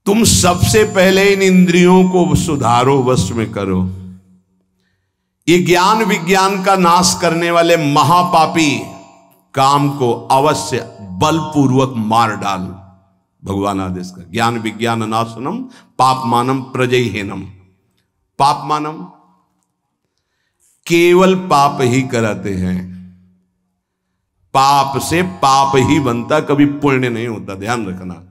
तुम सबसे पहले इन इंद्रियों को सुधारो, वश में करो। ये ज्ञान विज्ञान का नाश करने वाले महापापी काम को अवश्य बलपूर्वक मार डाल। भगवान आदेश का ज्ञान विज्ञान नाशनम पापमानम प्रजयहीनम। पापमानम केवल पाप ही कराते हैं, पाप से पाप ही बनता, कभी पुण्य नहीं होता, ध्यान रखना।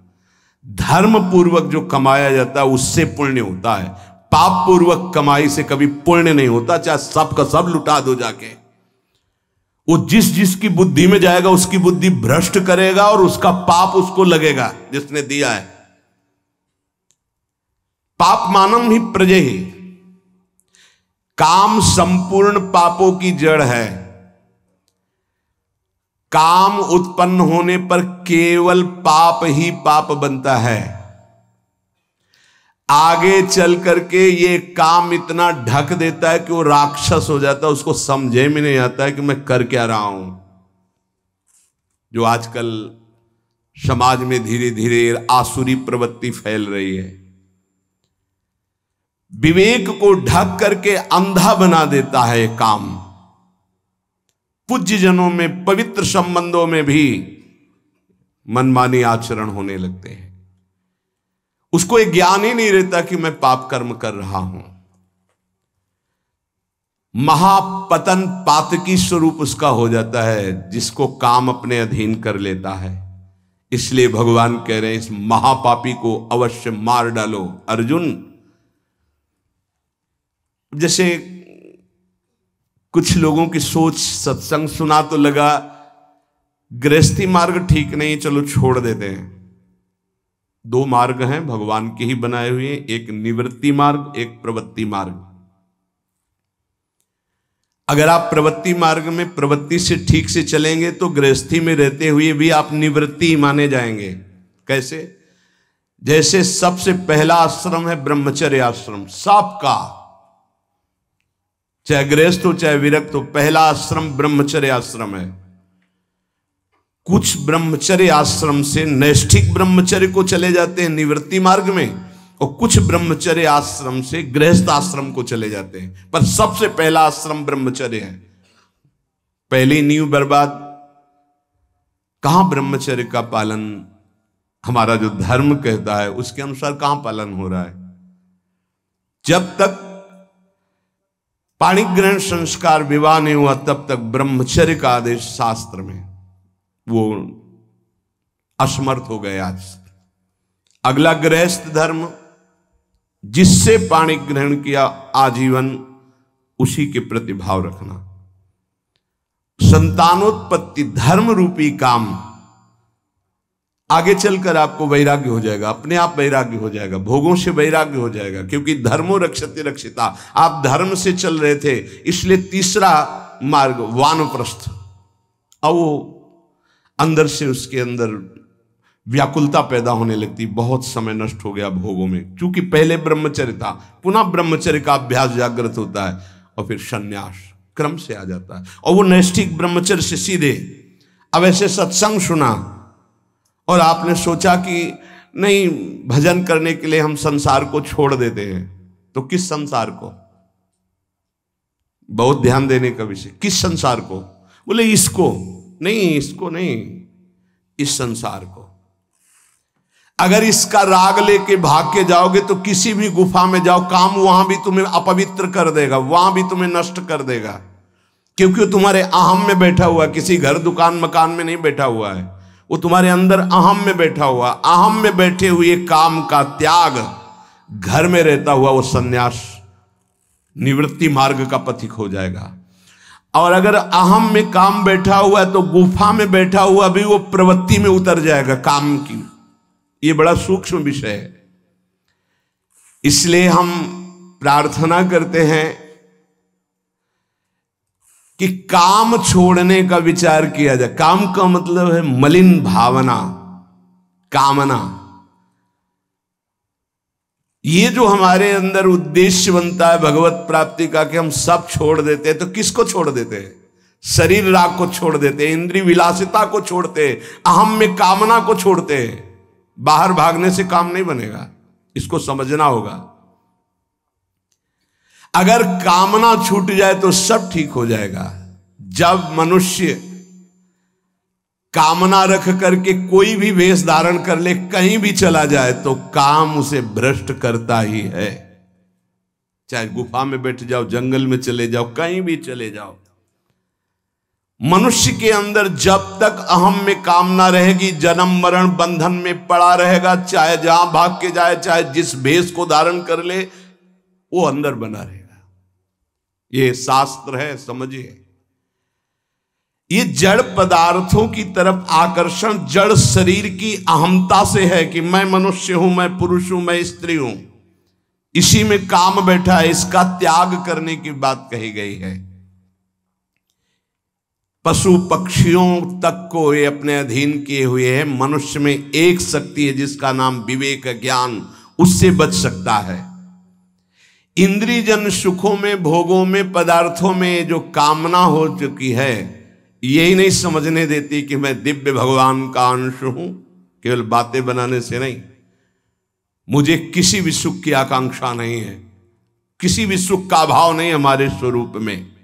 धर्म पूर्वक जो कमाया जाता है उससे पुण्य होता है, पाप पूर्वक कमाई से कभी पुण्य नहीं होता। चाहे सब का सब लुटा दो जाके, वो जिस जिसकी बुद्धि में जाएगा उसकी बुद्धि भ्रष्ट करेगा और उसका पाप उसको लगेगा जिसने दिया है। पाप मानम ही प्रजय ही। काम संपूर्ण पापों की जड़ है। काम उत्पन्न होने पर केवल पाप ही पाप बनता है। आगे चल करके ये काम इतना ढक देता है कि वो राक्षस हो जाता है, उसको समझे में नहीं आता है कि मैं कर क्या रहा हूं। जो आजकल समाज में धीरे धीरे आसुरी प्रवृत्ति फैल रही है, विवेक को ढक करके अंधा बना देता है काम। पूज्य जनों में, पवित्र संबंधों में भी मनमानी आचरण होने लगते हैं। उसको एक ज्ञान ही नहीं रहता कि मैं पाप कर्म कर रहा हूं। महापतन पातकी स्वरूप उसका हो जाता है जिसको काम अपने अधीन कर लेता है। इसलिए भगवान कह रहे हैं इस महापापी को अवश्य मार डालो। अर्जुन, जैसे कुछ लोगों की सोच, सत्संग सुना तो लगा गृहस्थी मार्ग ठीक नहीं, चलो छोड़ देते हैं। दो मार्ग हैं भगवान के ही बनाए हुए, एक निवृत्ति मार्ग, एक प्रवृत्ति मार्ग। अगर आप प्रवृत्ति मार्ग में प्रवृत्ति से ठीक से चलेंगे तो गृहस्थी में रहते हुए भी आप निवृत्ति माने जाएंगे। कैसे? जैसे सबसे पहला आश्रम है ब्रह्मचर्य आश्रम, सबका, चाहे गृहस्थ हो चाहे विरक्त हो, पहला आश्रम ब्रह्मचर्य आश्रम है। कुछ ब्रह्मचर्य आश्रम से नैष्ठिक ब्रह्मचर्य को चले जाते हैं निवृत्ति मार्ग में, और कुछ ब्रह्मचर्य आश्रम से गृहस्थ आश्रम को चले जाते हैं। पर सबसे पहला आश्रम ब्रह्मचर्य है। पहली नींव बर्बाद। कहां ब्रह्मचर्य का पालन, हमारा जो धर्म कहता है उसके अनुसार कहां पालन हो रहा है? जब तक पाणिग्रहण ग्रहण संस्कार विवाह नहीं हुआ तब तक ब्रह्मचर्य का आदेश शास्त्र में वो असमर्थ हो गए। आज अगला गृहस्थ धर्म, जिससे पाणी ग्रहण किया आजीवन उसी के प्रति भाव रखना। संतानोत्पत्ति धर्म रूपी काम, आगे चलकर आपको वैराग्य हो जाएगा, अपने आप वैराग्य हो जाएगा, भोगों से वैराग्य हो जाएगा, क्योंकि धर्मो रक्षते रक्षिता। आप धर्म से चल रहे थे, इसलिए तीसरा मार्ग वानप्रस्थ। अब वो अंदर से उसके अंदर व्याकुलता पैदा होने लगती, बहुत समय नष्ट हो गया भोगों में। क्योंकि पहले ब्रह्मचर्य था, पुनः ब्रह्मचर्य का अभ्यास जागृत होता है और फिर संन्यास क्रम से आ जाता है। और वो नैष्ठिक ब्रह्मचर्य से सीधे, अब ऐसे सत्संग सुना और आपने सोचा कि नहीं, भजन करने के लिए हम संसार को छोड़ देते हैं, तो किस संसार को? बहुत ध्यान देने का विषय, किस संसार को? बोले इसको नहीं, इसको नहीं, इस संसार को। अगर इसका राग लेके भाग के जाओगे तो किसी भी गुफा में जाओ, काम वहां भी तुम्हें अपवित्र कर देगा, वहां भी तुम्हें नष्ट कर देगा, क्योंकि वो तुम्हारे अहम में बैठा हुआ है। किसी घर दुकान मकान में नहीं बैठा हुआ है, वो तुम्हारे अंदर अहम में बैठा हुआ। अहम में बैठे हुए काम का त्याग, घर में रहता हुआ वो सन्यास निवृत्ति मार्ग का पथिक हो जाएगा। और अगर अहम में काम बैठा हुआ है तो गुफा में बैठा हुआ भी वो प्रवृत्ति में उतर जाएगा काम की। ये बड़ा सूक्ष्म विषय है। इसलिए हम प्रार्थना करते हैं कि काम छोड़ने का विचार किया जाए। काम का मतलब है मलिन भावना, कामना। ये जो हमारे अंदर उद्देश्य बनता है भगवत प्राप्ति का कि हम सब छोड़ देते हैं, तो किसको छोड़ देते हैं? शरीर राग को छोड़ देते हैं, इंद्रिय विलासिता को छोड़ते हैं, अहम में कामना को छोड़ते हैं। बाहर भागने से काम नहीं बनेगा। इसको समझना होगा। अगर कामना छूट जाए तो सब ठीक हो जाएगा। जब मनुष्य कामना रख करके कोई भी वेश धारण कर ले, कहीं भी चला जाए, तो काम उसे भ्रष्ट करता ही है। चाहे गुफा में बैठ जाओ, जंगल में चले जाओ, कहीं भी चले जाओ, मनुष्य के अंदर जब तक अहम में कामना रहेगी, जन्म मरण बंधन में पड़ा रहेगा। चाहे जहां भाग के जाए, चाहे जिस भेष को धारण कर ले, वो अंदर बना रहेगा। ये शास्त्र है, समझिए। ये जड़ पदार्थों की तरफ आकर्षण जड़ शरीर की अहमता से है कि मैं मनुष्य हूं, मैं पुरुष हूं, मैं स्त्री हूं। इसी में काम बैठा है। इसका त्याग करने की बात कही गई है। पशु पक्षियों तक को ये अपने अधीन किए हुए हैं। मनुष्य में एक शक्ति है जिसका नाम विवेक, ज्ञान, उससे बच सकता है। इंद्रियजन सुखों में, भोगों में, पदार्थों में जो कामना हो चुकी है, यही नहीं समझने देती कि मैं दिव्य भगवान का अंश हूं। केवल बातें बनाने से नहीं, मुझे किसी भी सुख की आकांक्षा नहीं है, किसी भी सुख का अभाव नहीं हमारे स्वरूप में।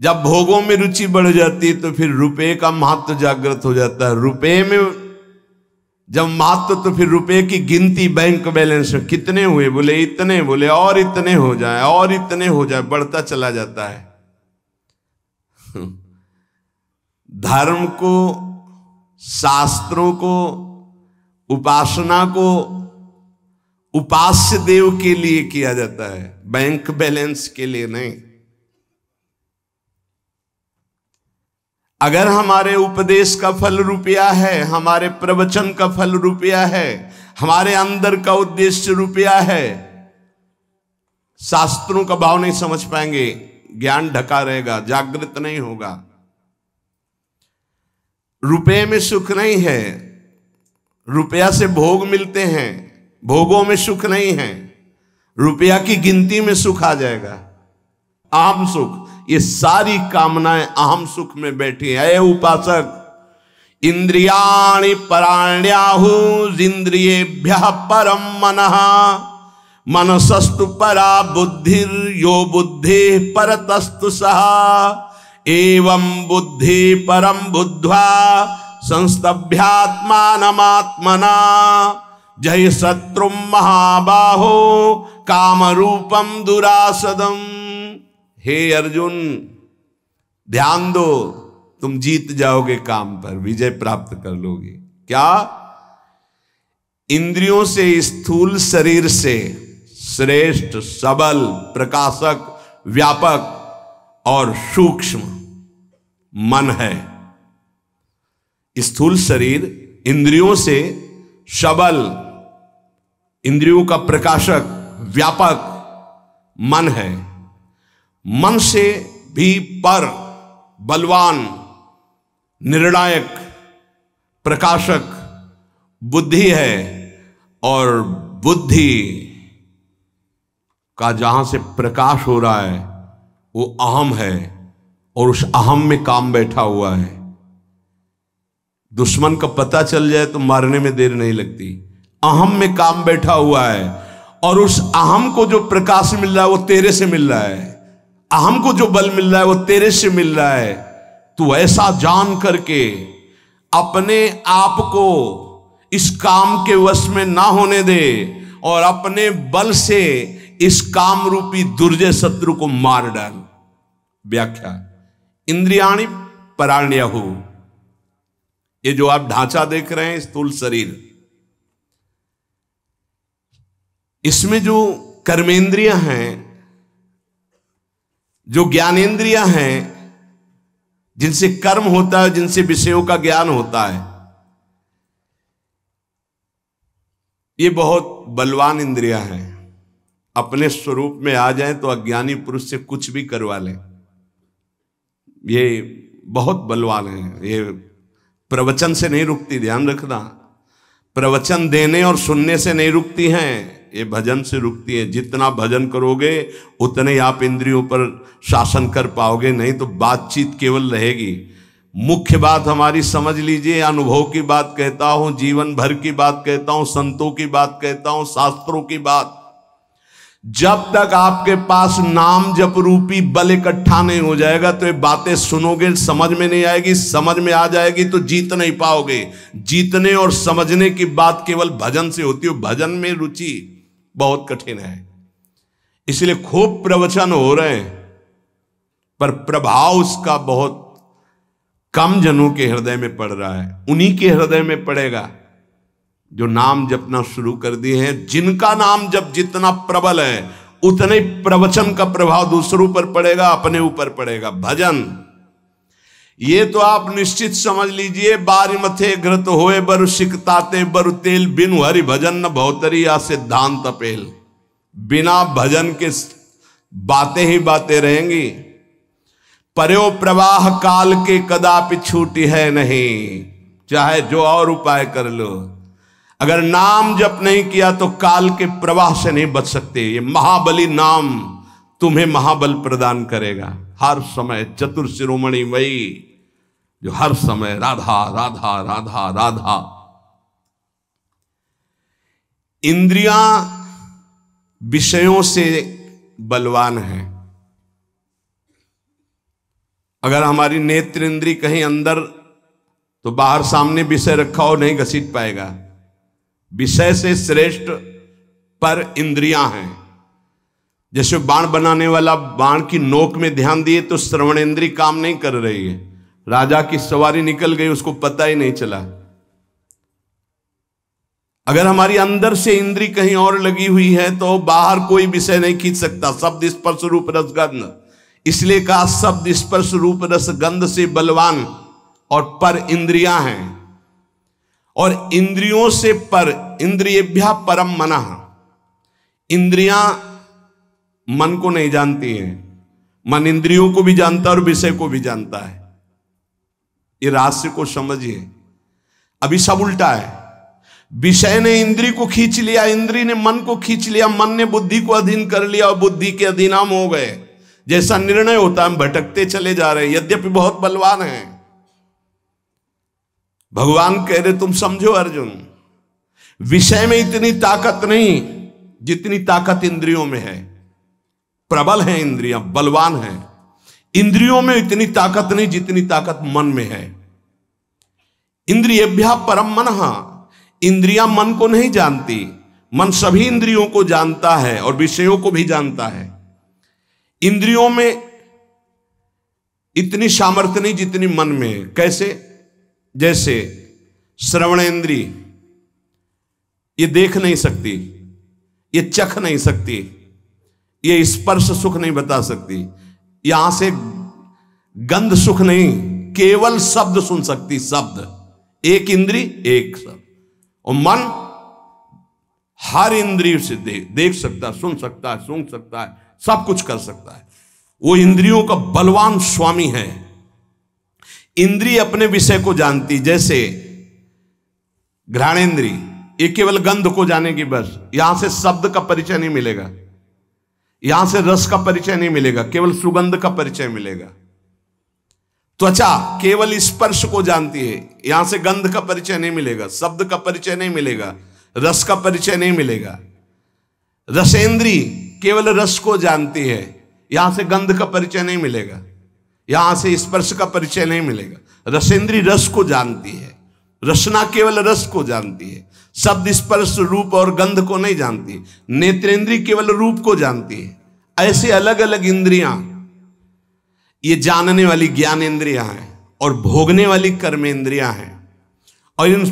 जब भोगों में रुचि बढ़ जाती है तो फिर रुपए का महत्व जागृत हो जाता है। रुपए में जब महत्व, तो फिर रुपए की गिनती, बैंक बैलेंस में कितने हुए, बोले इतने, बोले और इतने हो जाए, और इतने हो जाए, बढ़ता चला जाता है। धर्म को, शास्त्रों को, उपासना को उपास्य देव के लिए किया जाता है, बैंक बैलेंस के लिए नहीं। अगर हमारे उपदेश का फल रुपया है, हमारे प्रवचन का फल रुपया है, हमारे अंदर का उद्देश्य रुपया है, शास्त्रों का भाव नहीं समझ पाएंगे, ज्ञान ढका रहेगा, जागृत नहीं होगा। रुपये में सुख नहीं है, रुपया से भोग मिलते हैं, भोगों में सुख नहीं है। रुपया की गिनती में सुख आ जाएगा, अहम सुख। ये सारी कामनाएं अहम सुख में बैठी है। उपासक, इंद्रियाणि पराण्याहुरिन्द्रियेभ्यः परम मनः, मनसस्तु परा बुद्धिर यो बुद्धि परतस्तु सः, एवं बुद्धि परम बुद्ध्वा संस्तभ्यात्मानमात्मना, जय शत्रुम महाबाहो कामरूपम दुरासदम। हे अर्जुन, ध्यान दो, तुम जीत जाओगे, काम पर विजय प्राप्त कर लोगे। क्या? इंद्रियों से, स्थूल शरीर से श्रेष्ठ, सबल, प्रकाशक, व्यापक और सूक्ष्म मन है। स्थूल शरीर इंद्रियों से सबल, इंद्रियों का प्रकाशक, व्यापक मन है। मन से भी पर, बलवान, निर्णायक, प्रकाशक बुद्धि है। और बुद्धि का जहां से प्रकाश हो रहा है वो अहम है, और उस अहम में काम बैठा हुआ है। दुश्मन का पता चल जाए तो मारने में देर नहीं लगती। अहम में काम बैठा हुआ है, और उस अहम को जो प्रकाश मिल रहा है वो तेरे से मिल रहा है। अहम को जो बल मिल रहा है वो तेरे से मिल रहा है। तू ऐसा जान करके अपने आप को इस काम के वश में ना होने दे, और अपने बल से इस काम रूपी दुर्जय शत्रु को मार डाल। व्याख्या, इंद्रियाणि पराण्याहु, ये जो आप ढांचा देख रहे हैं, स्थूल शरीर, इसमें जो कर्मेंद्रियां हैं, जो ज्ञानेंद्रियां हैं, जिनसे कर्म होता है, जिनसे विषयों का ज्ञान होता है, ये बहुत बलवान इंद्रियां हैं। अपने स्वरूप में आ जाएं तो अज्ञानी पुरुष से कुछ भी करवा लें। ये बहुत बलवान हैं। ये प्रवचन से नहीं रुकती, ध्यान रखना। प्रवचन देने और सुनने से नहीं रुकती हैं, ये भजन से रुकती है। जितना भजन करोगे उतने आप इंद्रियों पर शासन कर पाओगे, नहीं तो बातचीत केवल रहेगी। मुख्य बात हमारी समझ लीजिए, अनुभव की बात कहता हूं, जीवन भर की बात कहता हूं, संतों की बात कहता हूं, शास्त्रों की बात। जब तक आपके पास नाम जप रूपी बल इकट्ठा नहीं हो जाएगा तो ये बातें सुनोगे, समझ में नहीं आएगी, समझ में आ जाएगी तो जीत नहीं पाओगे। जीतने और समझने की बात केवल भजन से होती है, भजन में रुचि बहुत कठिन है। इसलिए खूब प्रवचन हो रहे हैं पर प्रभाव उसका बहुत कम जनों के हृदय में पड़ रहा है। उन्हीं के हृदय में पड़ेगा जो नाम जपना शुरू कर दिए हैं। जिनका नाम जप जितना प्रबल है उतने प्रवचन का प्रभाव दूसरों पर पड़ेगा, अपने ऊपर पड़ेगा। भजन ये तो आप निश्चित समझ लीजिए, बारी मथे घृत होए बरु सिकताते बरु तेल, बिनु हरि भजन न भौतरी या सिद्धांत अपेल। बिना भजन के बातें ही बातें रहेंगी। पर्यो प्रवाह काल के कदापि छूटी है नहीं, चाहे जो और उपाय कर लो, अगर नाम जप नहीं किया तो काल के प्रवाह से नहीं बच सकते। ये महाबली नाम तुम्हें महाबल प्रदान करेगा। हर समय चतुर शिरोमणि वही जो हर समय राधा राधा राधा राधा। इंद्रियां विषयों से बलवान है। अगर हमारी नेत्र इंद्री कहीं अंदर तो बाहर सामने विषय रखा हो नहीं घसीट पाएगा। विषय से श्रेष्ठ पर इंद्रियां हैं। जैसे बाण बनाने वाला बाण की नोक में ध्यान दिए तो श्रवणेंद्री काम नहीं कर रही है, राजा की सवारी निकल गई उसको पता ही नहीं चला। अगर हमारी अंदर से इंद्री कहीं और लगी हुई है तो बाहर कोई विषय नहीं खींच सकता। शब्द स्पर्श रूप रस गंध, इसलिए कहा शब्द स्पर्श रूप रस गंध से बलवान और पर इंद्रियां हैं। और इंद्रियों से पर, इंद्रियेभ्यः परम मनः। इंद्रियां मन को नहीं जानती हैं, मन इंद्रियों को भी जानता है और विषय को भी जानता है। ये रहस्य को समझिए। अभी सब उल्टा है। विषय ने इंद्री को खींच लिया, इंद्री ने मन को खींच लिया, मन ने बुद्धि को अधीन कर लिया और बुद्धि के अधीन हम हो गए। जैसा निर्णय होता है हम भटकते चले जा रहे हैं, यद्यपि बहुत बलवान हैं। भगवान कह रहे तुम समझो अर्जुन, विषय में इतनी ताकत नहीं जितनी ताकत इंद्रियों में है। प्रबल है इंद्रियां, बलवान है। इंद्रियों में इतनी ताकत नहीं जितनी ताकत मन में है। इंद्रियेभ्यः परम मनः। इंद्रियां मन को नहीं जानती, मन सभी इंद्रियों को जानता है और विषयों को भी जानता है। इंद्रियों में इतनी सामर्थ्य नहीं जितनी मन में है। कैसे? जैसे श्रवणेंद्री ये देख नहीं सकती, ये चख नहीं सकती, ये स्पर्श सुख नहीं बता सकती, यहां से गंध सुख नहीं, केवल शब्द सुन सकती। शब्द एक इंद्री एक शब्द। और मन हर इंद्रिय से देख सकता है, सुन सकता है, सूंघ सकता है, सब कुछ कर सकता है। वो इंद्रियों का बलवान स्वामी है। इंद्रिय अपने विषय को जानती, जैसे घ्राणेंद्री ये केवल गंध को जानेगी बस, यहां से शब्द का परिचय नहीं मिलेगा, यहां से रस का परिचय नहीं मिलेगा, केवल सुगंध का परिचय मिलेगा। त्वचा केवल स्पर्श को जानती है, यहां से गंध का परिचय नहीं मिलेगा, शब्द का परिचय नहीं मिलेगा, रस का परिचय नहीं मिलेगा। रसेंद्री केवल रस को जानती है, यहां से गंध का परिचय नहीं मिलेगा, यहां से स्पर्श का परिचय नहीं मिलेगा। रसेंद्री रस को जानती है, रसना केवल रस को जानती है, शब्द स्पर्श रूप और गंध को नहीं जानती। नेत्रेंद्री केवल रूप को जानती है। ऐसे अलग अलग इंद्रियां, ये जानने वाली ज्ञानेंद्रियां हैं और भोगने वाली कर्मेंद्रियां हैं। और इन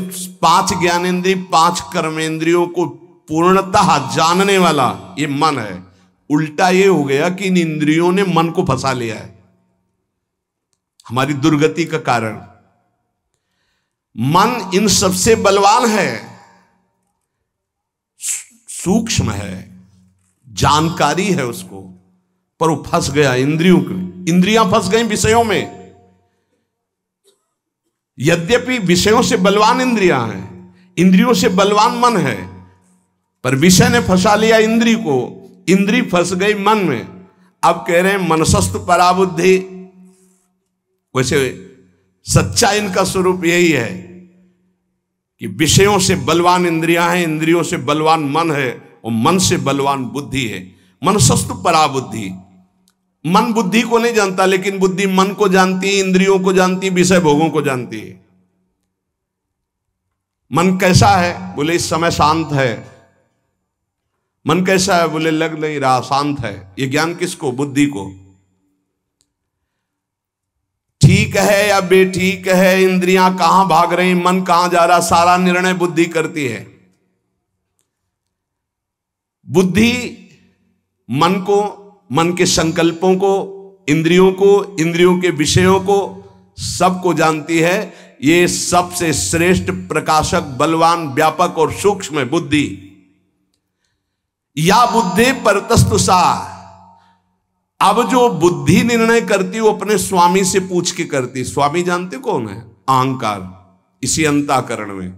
5 ज्ञानेंद्रिय 5 कर्मेंद्रियों को पूर्णतः जानने वाला ये मन है। उल्टा ये हो गया कि इन इंद्रियों ने मन को फंसा लिया है, हमारी दुर्गति का कारण। मन इन सबसे बलवान है, सूक्ष्म है, जानकारी है उसको, पर वो फंस गया इंद्रियों को। इंद्रियां फंस गई विषयों में। यद्यपि विषयों से बलवान इंद्रियां हैं, इंद्रियों से बलवान मन है, पर विषय ने फंसा लिया इंद्री को, इंद्री फंस गई मन में। अब कह रहे हैं मनसस्तु पराबुद्धि। वैसे सच्चा इनका स्वरूप यही है कि विषयों से बलवान इंद्रियां हैं, इंद्रियों से बलवान मन है और मन से बलवान बुद्धि है। मनसस्तु परा बुद्धि। मन बुद्धि को नहीं जानता, लेकिन बुद्धि मन को जानती है, इंद्रियों को जानती है, विषय भोगों को जानती है। मन कैसा है? बोले इस समय शांत है। मन कैसा है? बोले लग नहीं रहा, शांत है। ये ज्ञान किसको? बुद्धि को। ठीक है या बेठीक है, इंद्रियां कहां भाग रही, मन कहां जा रहा, सारा निर्णय बुद्धि करती है। बुद्धि मन को, मन के संकल्पों को, इंद्रियों को, इंद्रियों के विषयों को, सबको जानती है। ये सबसे श्रेष्ठ प्रकाशक, बलवान, व्यापक और सूक्ष्म है बुद्धि। या बुद्धि परतस्तु सा। अब जो बुद्धि निर्णय करती वो अपने स्वामी से पूछ के करती। स्वामी जानते कौन है? अहंकार। इसी अंतःकरण में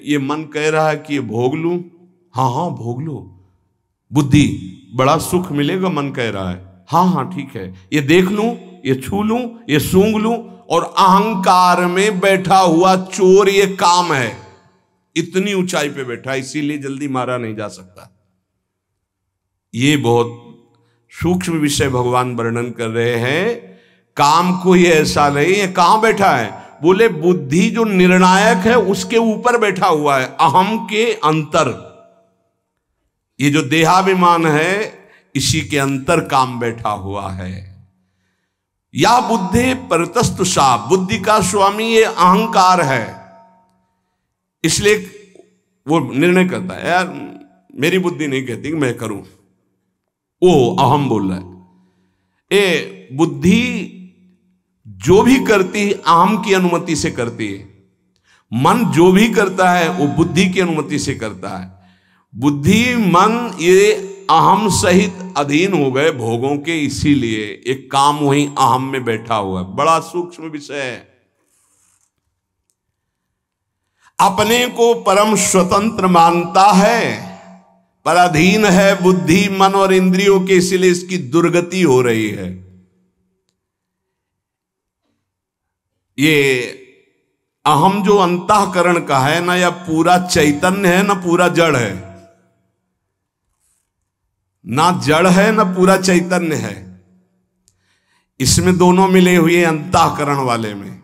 ये मन कह रहा है कि ये भोग लूं, हाँ हाँ भोग लो। बुद्धि बड़ा सुख मिलेगा, मन कह रहा है हाँ हाँ ठीक है। ये देख लूं, ये छू लूं, ये सूंघ लूं। और अहंकार में बैठा हुआ चोर ये काम है। इतनी ऊंचाई पे बैठा, इसीलिए जल्दी मारा नहीं जा सकता। ये बहुत सूक्ष्म विषय भगवान वर्णन कर रहे हैं। काम कोई ऐसा नहीं है। कहां बैठा है? बोले बुद्धि जो निर्णायक है उसके ऊपर बैठा हुआ है, अहम के अंतर। ये जो देहाभिमान है इसी के अंतर काम बैठा हुआ है। या बुद्धि परतस्तु सा। बुद्धि का स्वामी ये अहंकार है। इसलिए वो निर्णय करता है, यार मेरी बुद्धि नहीं कहती कि मैं करूं, वो अहम बोल रहा है। ए बुद्धि जो भी करती है अहम की अनुमति से करती है। मन जो भी करता है वो बुद्धि की अनुमति से करता है। बुद्धि मन ये अहम सहित अधीन हो गए भोगों के, इसीलिए एक काम वहीं अहम में बैठा हुआ है। बड़ा सूक्ष्म विषय है। अपने को परम स्वतंत्र मानता है, पर अधीन है बुद्धि, मन और इंद्रियों के, इसलिए इसकी दुर्गति हो रही है। ये अहम जो अंतःकरण का है ना, या पूरा चैतन्य है ना पूरा जड़ है। ना जड़ है ना पूरा चैतन्य है। इसमें दोनों मिले हुए अंतःकरण वाले में,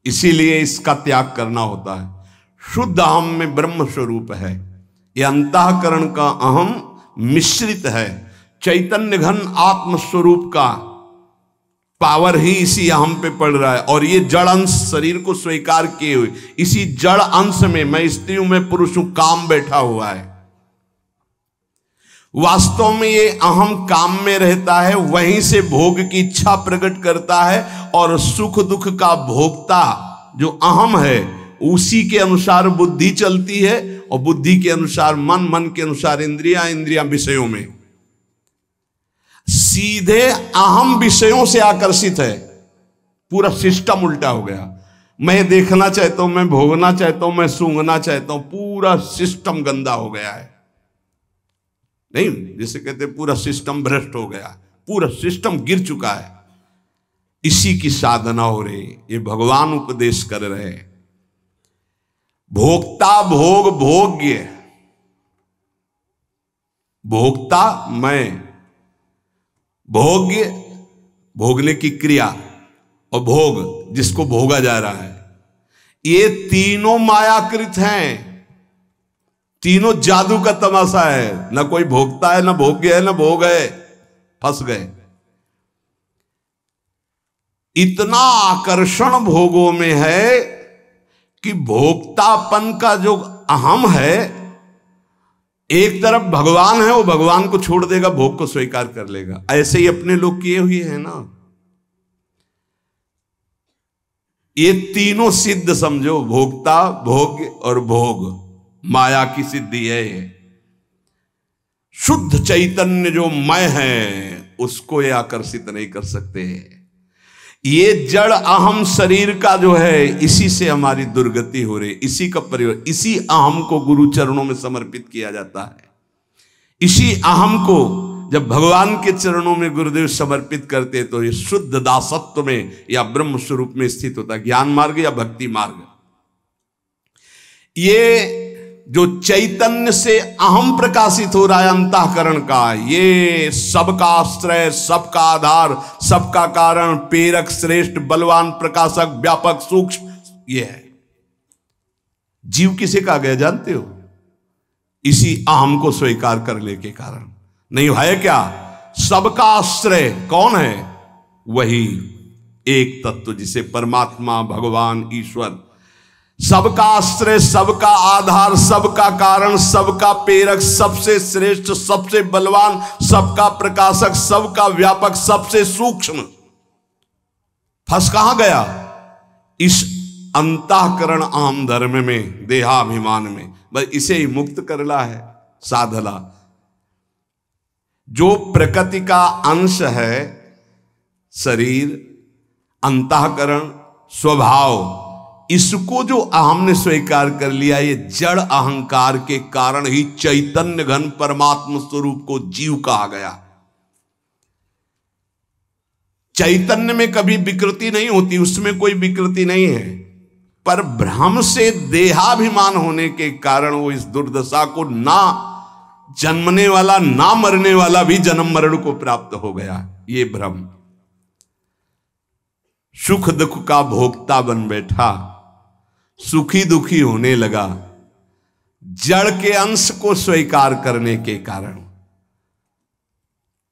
इसीलिए इसका त्याग करना होता है। शुद्ध अहम में ब्रह्म स्वरूप है। यह अंतःकरण का अहम मिश्रित है। चैतन्य घन आत्म स्वरूप का पावर ही इसी अहम पे पड़ रहा है। और ये जड़ अंश शरीर को स्वीकार किए हुए, इसी जड़ अंश में मैं स्त्री हूं, मैं पुरुष हूं, काम बैठा हुआ है। वास्तव में ये अहम काम में रहता है, वहीं से भोग की इच्छा प्रकट करता है। और सुख दुख का भोक्ता जो अहम है उसी के अनुसार बुद्धि चलती है, और बुद्धि के अनुसार मन, मन के अनुसार इंद्रियां, इंद्रियां विषयों में। सीधे अहम विषयों से आकर्षित है। पूरा सिस्टम उल्टा हो गया। मैं देखना चाहता हूं, मैं भोगना चाहता हूं, मैं सूंघना चाहता हूं। पूरा सिस्टम गंदा हो गया है। नहीं, जिसे कहते हैं पूरा सिस्टम भ्रष्ट हो गया, पूरा सिस्टम गिर चुका है। इसी की साधना हो रही, ये भगवान उपदेश कर रहे हैं। भोक्ता भोग भोग्य। भोक्ता मैं, भोग्य भोगने की क्रिया, और भोग जिसको भोगा जा रहा है। ये तीनों मायाकृत हैं। तीनों जादू का तमाशा है। ना कोई भोगता है, ना भोग्य है, ना भोग है। फंस गए। इतना आकर्षण भोगों में है कि भोक्तापन का जो अहम है, एक तरफ भगवान है, वो भगवान को छोड़ देगा, भोग को स्वीकार कर लेगा। ऐसे ही अपने लोग किए हुए हैं ना। ये तीनों सिद्ध समझो, भोक्ता, भोग्य और भोग, माया की सिद्धि है ये। शुद्ध चैतन्य जो मैं है उसको ये आकर्षित नहीं कर सकते। ये जड़ अहम शरीर का जो है, इसी से हमारी दुर्गति हो रही। इसी का प्रयोग, इसी अहम को गुरु चरणों में समर्पित किया जाता है। इसी अहम को जब भगवान के चरणों में गुरुदेव समर्पित करते तो ये शुद्ध दासत्व में या ब्रह्म स्वरूप में स्थित होता, ज्ञान मार्ग या भक्ति मार्ग। ये जो चैतन्य से अहम प्रकाशित हो रहा है अंतःकरण का, ये सबका आश्रय, सबका आधार, सबका कारण, प्रेरक, श्रेष्ठ, बलवान, प्रकाशक, व्यापक, सूक्ष्म, ये है। जीव किसे कहा गया जानते हो? इसी अहम को स्वीकार करने के कारण। नहीं है क्या? सबका आश्रय कौन है? वही एक तत्व जिसे परमात्मा, भगवान, ईश्वर, सबका आश्रय, सबका आधार, सबका कारण, सबका प्रेरक, सबसे श्रेष्ठ, सबसे बलवान, सबका प्रकाशक, सबका व्यापक, सबसे सूक्ष्म। फंस कहां गया? इस अंतःकरण अहम धर्म में, देहाभिमान में। बस इसे ही मुक्त करना है साधना। जो प्रकृति का अंश है, शरीर, अंतःकरण, स्वभाव, इसको जो अहम ने स्वीकार कर लिया, ये जड़ अहंकार के कारण ही चैतन्य घन परमात्मा स्वरूप को जीव कहा गया। चैतन्य में कभी विकृति नहीं होती, उसमें कोई विकृति नहीं है, पर भ्रम से देहाभिमान होने के कारण वो इस दुर्दशा को, ना जन्मने वाला ना मरने वाला भी जन्म मरण को प्राप्त हो गया। ये भ्रम सुख दुख का भोक्ता बन बैठा, सुखी दुखी होने लगा, जड़ के अंश को स्वीकार करने के कारण।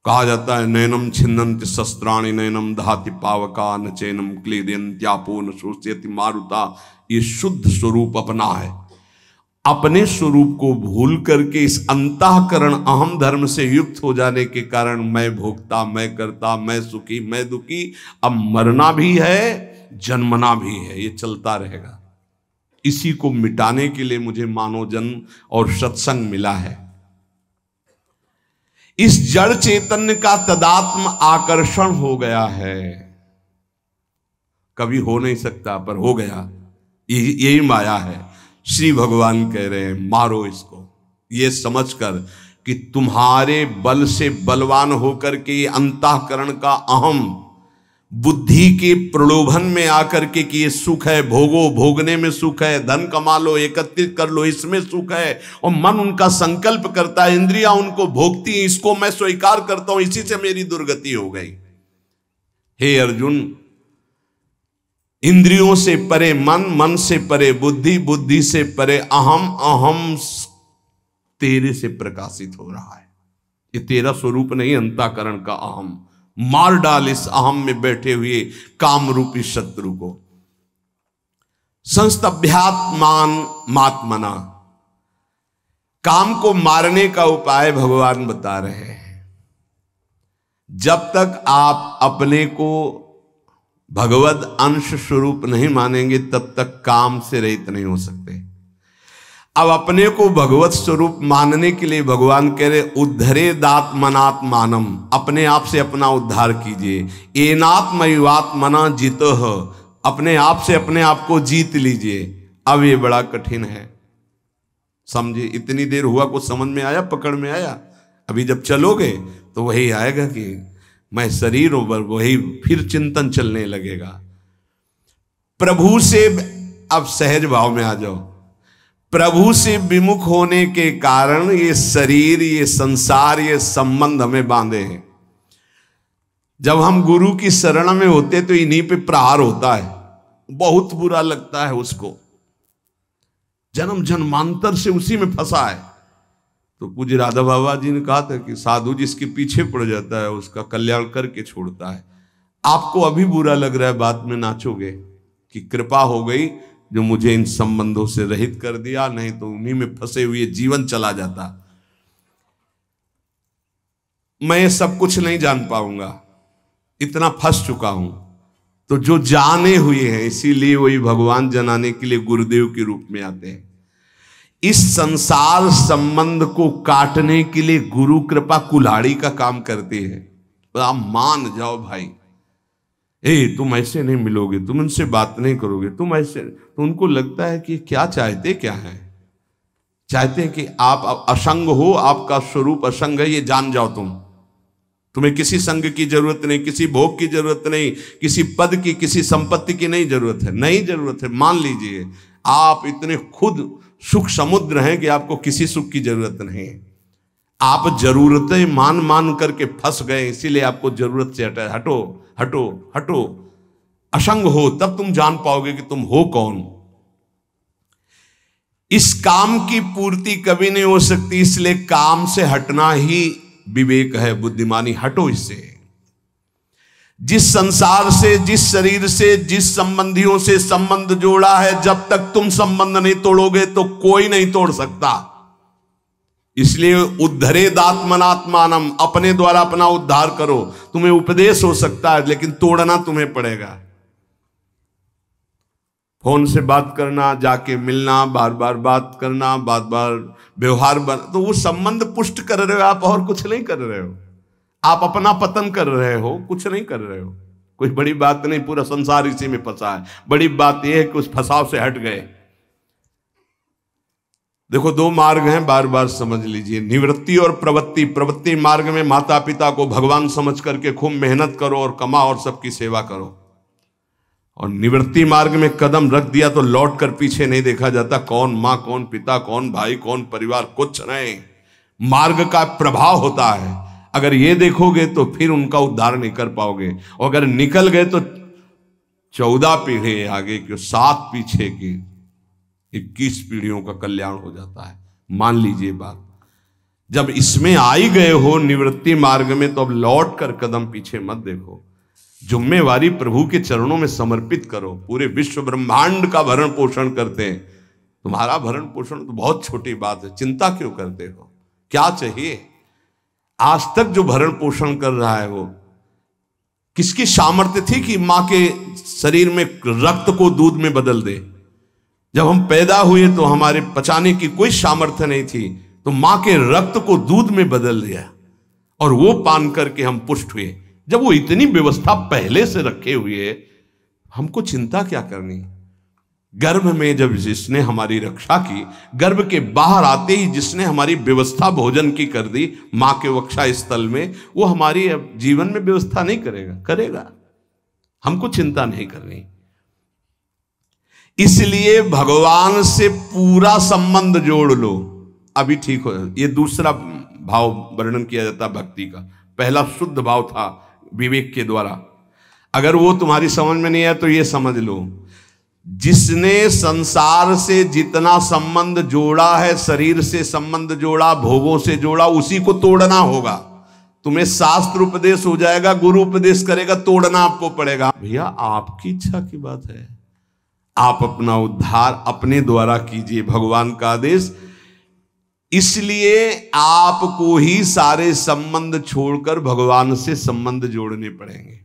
कहा जाता है नैनम छिन्नन्ति शस्त्राणि नैनम दहाति पावका न चैनम क्लेदयन्त्यापो न शोष्यति मारुता। ये शुद्ध स्वरूप अपना है। अपने स्वरूप को भूल करके इस अंतःकरण अहम धर्म से युक्त हो जाने के कारण मैं भोक्ता, मैं करता, मैं सुखी, मैं दुखी, अब मरना भी है, जन्मना भी है, ये चलता रहेगा। इसी को मिटाने के लिए मुझे मानव जन्म और सत्संग मिला है। इस जड़ चैतन्य का तदात्म आकर्षण हो गया है, कभी हो नहीं सकता पर हो गया, यही माया है। श्री भगवान कह रहे हैं मारो इसको, ये समझकर कि तुम्हारे बल से बलवान होकर के अंतःकरण का अहम बुद्धि के प्रलोभन में आकर के कि ये सुख है, भोगो, भोगने में सुख है, धन कमा लो, एकत्रित कर लो, इसमें सुख है, और मन उनका संकल्प करता है, इंद्रियां उनको भोगती, इसको मैं स्वीकार करता हूं, इसी से मेरी दुर्गति हो गई। हे अर्जुन, इंद्रियों से परे मन, मन से परे बुद्धि, बुद्धि से परे अहम, अहम तेरे से प्रकाशित हो रहा है। ये तेरा स्वरूप नहीं, अंतःकरण का अहम। मार डाल इस अहम में बैठे हुए काम रूपी शत्रु को। संस्तभ्यात्मान मात्मना, काम को मारने का उपाय भगवान बता रहे हैं। जब तक आप अपने को भगवद अंश स्वरूप नहीं मानेंगे तब तक काम से रहित नहीं हो सकते। अब अपने को भगवत स्वरूप मानने के लिए भगवान कह रहे उद्धरेदात्मनात्मानम, अपने आप से अपना उद्धार कीजिए। एनात्मयुवात्मना जितो, अपने आप से अपने आप को जीत लीजिए। अब ये बड़ा कठिन है, समझे? इतनी देर हुआ, कुछ समझ में आया, पकड़ में आया? अभी जब चलोगे तो वही आएगा कि मैं शरीर हूं, वही फिर चिंतन चलने लगेगा। प्रभु से अब सहज भाव में आ जाओ। प्रभु से विमुख होने के कारण ये शरीर, ये संसार, ये संबंध हमें बांधे हैं। जब हम गुरु की शरण में होते तो इन्हीं पे प्रहार होता है, बहुत बुरा लगता है उसको, जन्म जन्मांतर से उसी में फंसा है। तो पूज्य राधा बाबा जी ने कहा था कि साधु जिसके पीछे पड़ जाता है उसका कल्याण करके छोड़ता है। आपको अभी बुरा लग रहा है, बाद में नाचोगे कि कृपा हो गई जो मुझे इन संबंधों से रहित कर दिया, नहीं तो उन्हीं में फंसे हुए जीवन चला जाता। मैं सब कुछ नहीं जान पाऊंगा, इतना फंस चुका हूं। तो जो जाने हुए हैं, इसीलिए वही भगवान जनाने के लिए गुरुदेव के रूप में आते हैं। इस संसार संबंध को काटने के लिए गुरु कृपा कुल्हाड़ी का काम करती है। तो आप मान जाओ भाई, तुम ऐसे नहीं मिलोगे, तुम उनसे बात नहीं करोगे, तुम ऐसे, तो उनको लगता है कि क्या चाहते क्या है, चाहते हैं कि आप असंग हो, आपका स्वरूप असंग है, ये जान जाओ तुम। तुम्हें किसी संग की जरूरत नहीं, किसी भोग की जरूरत नहीं, किसी पद की, किसी संपत्ति की नहीं जरूरत है, नहीं जरूरत है। मान लीजिए आप इतने खुद सुख समुद्र हैं कि आपको किसी सुख की जरूरत नहीं। आप जरूरतें मान मान करके फंस गए, इसीलिए आपको जरूरत से हटो हटो हटो। असंग हो तब तुम जान पाओगे कि तुम हो कौन। इस काम की पूर्ति कभी नहीं हो सकती, इसलिए काम से हटना ही विवेक है, बुद्धिमानी। हटो इससे। जिस संसार से, जिस शरीर से, जिस संबंधियों से संबंध जोड़ा है, जब तक तुम संबंध नहीं तोड़ोगे तो कोई नहीं तोड़ सकता। इसलिए उद्धरेदात्मनात्मानम, अपने द्वारा अपना उद्धार करो। तुम्हें उपदेश हो सकता है लेकिन तोड़ना तुम्हें पड़ेगा। फोन से बात करना, जाके मिलना, बार बार बात करना, बार बार व्यवहार तो वो संबंध पुष्ट कर रहे हो आप, और कुछ नहीं कर रहे हो। आप अपना पतन कर रहे हो, कुछ नहीं कर रहे हो। कोई बड़ी बात नहीं, पूरा संसार इसी में फंसा है। बड़ी बात यह है कि उस फंसाव से हट गए। देखो दो मार्ग हैं, बार बार समझ लीजिए, निवृत्ति और प्रवृत्ति। प्रवृत्ति मार्ग में माता पिता को भगवान समझ करके खूब मेहनत करो और कमाओ और सबकी सेवा करो। और निवृत्ति मार्ग में कदम रख दिया तो लौट कर पीछे नहीं देखा जाता। कौन माँ, कौन पिता, कौन भाई, कौन परिवार, कुछ नहीं। मार्ग का प्रभाव होता है। अगर ये देखोगे तो फिर उनका उद्धार नहीं कर पाओगे, और अगर निकल गए तो 14 पीढ़ी आगे की, 7 पीछे की, 21 पीढ़ियों का कल्याण हो जाता है। मान लीजिए बात। जब इसमें आई गए हो निवृत्ति मार्ग में, तो अब लौट कर कदम पीछे मत देखो। जिम्मेवारी प्रभु के चरणों में समर्पित करो। पूरे विश्व ब्रह्मांड का भरण पोषण करते हैं, तुम्हारा भरण पोषण तो बहुत छोटी बात है। चिंता क्यों करते हो? क्या चाहिए? आज तक जो भरण पोषण कर रहा है वो किसकी सामर्थ्य थी कि मां के शरीर में रक्त को दूध में बदल दे? जब हम पैदा हुए तो हमारे पचाने की कोई सामर्थ्य नहीं थी, तो मां के रक्त को दूध में बदल दिया और वो पान करके हम पुष्ट हुए। जब वो इतनी व्यवस्था पहले से रखे हुए, हमको चिंता क्या करनी? गर्भ में जब जिसने हमारी रक्षा की, गर्भ के बाहर आते ही जिसने हमारी व्यवस्था भोजन की कर दी मां के वक्षा स्थल में, वो हमारी जीवन में व्यवस्था नहीं करेगा? करेगा। हमको चिंता नहीं करनी। इसलिए भगवान से पूरा संबंध जोड़ लो, अभी ठीक हो। ये दूसरा भाव वर्णन किया जाता भक्ति का। पहला शुद्ध भाव था विवेक के द्वारा। अगर वो तुम्हारी समझ में नहीं है तो ये समझ लो, जिसने संसार से जितना संबंध जोड़ा है, शरीर से संबंध जोड़ा, भोगों से जोड़ा, उसी को तोड़ना होगा। तुम्हें शास्त्र उपदेश हो जाएगा, गुरु उपदेश करेगा, तोड़ना आपको पड़ेगा। भैया आपकी इच्छा की बात है, आप अपना उद्धार अपने द्वारा कीजिए, भगवान का आदेश। इसलिए आपको ही सारे संबंध छोड़कर भगवान से संबंध जोड़ने पड़ेंगे।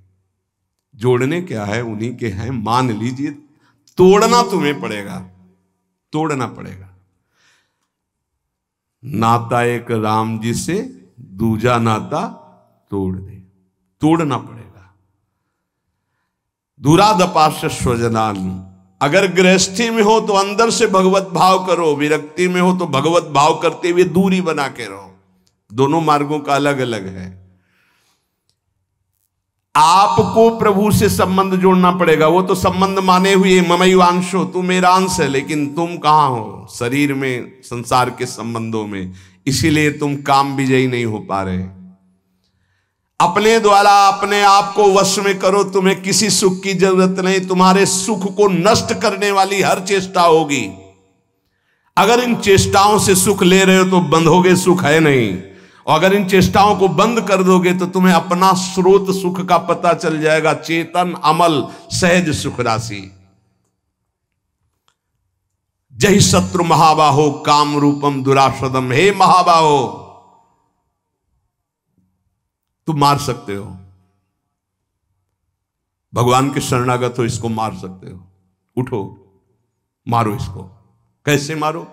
जोड़ने क्या है? उन्हीं के हैं, मान लीजिए। तोड़ना तुम्हें पड़ेगा, तोड़ना पड़ेगा। नाता एक राम जी से, दूजा नाता तोड़ दे, तोड़ना पड़ेगा। दुरादपाश स्वजनान। अगर गृहस्थी में हो तो अंदर से भगवत भाव करो, विरक्ति में हो तो भगवत भाव करते हुए दूरी बना के रहो। दोनों मार्गों का अलग अलग है। आपको प्रभु से संबंध जोड़ना पड़ेगा। वो तो संबंध माने हुए, ममैवांशो, तू मेरा अंश है, लेकिन तुम कहां हो? शरीर में, संसार के संबंधों में। इसीलिए तुम काम विजयी नहीं हो पा रहे। अपने द्वारा अपने आप को वश में करो, तुम्हें किसी सुख की जरूरत नहीं। तुम्हारे सुख को नष्ट करने वाली हर चेष्टा होगी। अगर इन चेष्टाओं से सुख ले रहे हो तो बंधोगे, सुख है नहीं। और अगर इन चेष्टाओं को बंद कर दोगे तो तुम्हें अपना स्रोत सुख का पता चल जाएगा। चेतन अमल सहज सुख राशि। जय शत्रु महाबाहो काम रूपम दुराशदम। हे महाबाहो, तुम मार सकते हो, भगवान के शरणागत हो, इसको मार सकते हो। उठो, मारो इसको। कैसे मारो?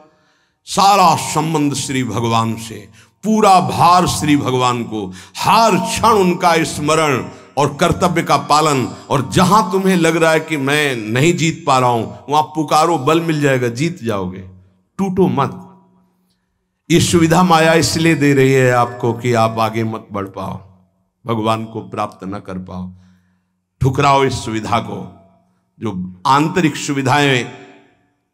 सारा संबंध श्री भगवान से, पूरा भार श्री भगवान को, हर क्षण उनका स्मरण और कर्तव्य का पालन। और जहां तुम्हें लग रहा है कि मैं नहीं जीत पा रहा हूं, वहां पुकारो, बल मिल जाएगा, जीत जाओगे। टूटो मत। ये सुविधा माया इसलिए दे रही है आपको कि आप आगे मत बढ़ पाओ। भगवान को प्राप्त न कर पाओ। ठुकराओ इस सुविधा को। जो आंतरिक सुविधाएं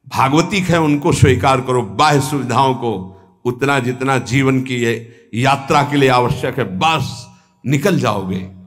भागवतिक है उनको स्वीकार करो, बाह्य सुविधाओं को उतना जितना जीवन की यात्रा के लिए आवश्यक है बस निकल जाओगे।